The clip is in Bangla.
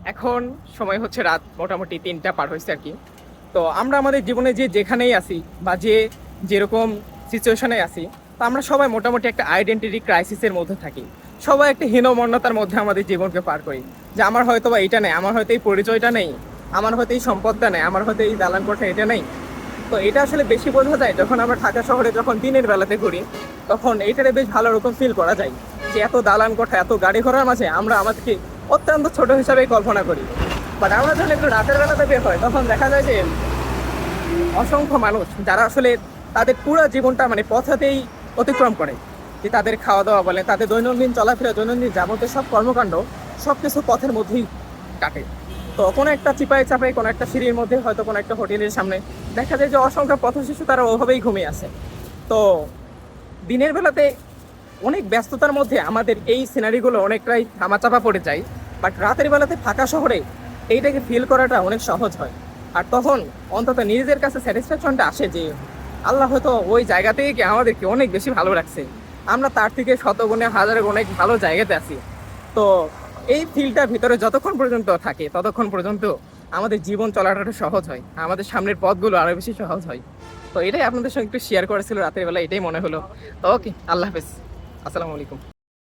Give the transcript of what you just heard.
এখন সময় হচ্ছে রাত মোটামুটি 3টা পার হয়েছে আর কি। তো আমরা আমাদের জীবনে যে যেখানেই আছি বা যে যেরকম সিচুয়েশনে আছি, তো আমরা সবাই মোটামুটি একটা আইডেন্টিটি ক্রাইসিসের মধ্যে থাকি। সবাই একটা হীনমন্যতার মধ্যে আমাদের জীবনকে পার করি, যে আমার হয়তো বা এটা নেই, আমার হয়তো এই পরিচয়টা নেই, আমার হয়তো এই সম্পদটা নেই, আমার হয়তো এই দালান কোঠা এটা নেই। তো এটা আসলে বেশি বোঝা যায় যখন আমরা ঢাকা শহরে যখন দিনের বেলাতে ঘুরি, তখন এইটারে বেশ ভালো রকম ফিল করা যায় যে এত দালান কোঠা এত গাড়ি ঘোড়ার মাঝে আমরা আমাদেরকে অত্যন্ত ছোট হিসাবে কল্পনা করি। বাট আমরা যখন একটু রাতের বেলাতে বের হয় তখন দেখা যায় যে অসংখ্য মানুষ যারা আসলে তাদের পুরো জীবনটা মানে পথেতেই অতিক্রম করে, যে তাদের খাওয়া দাওয়া বলে, তাদের দৈনন্দিন চলাফেরা, দৈনন্দিন যাবতীয় সব কর্মকাণ্ড সব কিছু পথের মধ্যেই কাটে। তো কোনো একটা চিপায় চাপায় কোনো একটা সিঁড়ির মধ্যে হয়তো কোনো একটা হোটেলের সামনে দেখা যায় যে অসংখ্য পথ শিশু তারা ওভাবেই ঘুমিয়ে আছে। তো দিনের বেলাতে অনেক ব্যস্ততার মধ্যে আমাদের এই সিনারিগুলো অনেকটাই ধামাচাপা পড়ে যায়। বাট রাতের বেলাতে ফাঁকা শহরে এইটাকে ফিল করাটা অনেক সহজ হয়। আর তখন অন্তত নিজেদের কাছে স্যাটিসফ্যাকশনটা আসে যে আল্লাহ হয়তো ওই জায়গা থেকে কি আমাদেরকে অনেক বেশি ভালো রাখছে, আমরা তার থেকে শতগুণে হাজার গুণে ভালো জায়গাতে আছি। তো এই ফিলটার ভিতরে যতক্ষণ পর্যন্ত থাকে ততক্ষণ পর্যন্ত আমাদের জীবন চলাটা সহজ হয়, আমাদের সামনের পথগুলো আরো বেশি সহজ হয়। তো এটাই আপনাদের সঙ্গে একটু শেয়ার করেছিল রাতের বেলা, এটাই মনে হলো। তো ওকে, আল্লাহ হাফেজ, আসসালামু আলাইকুম।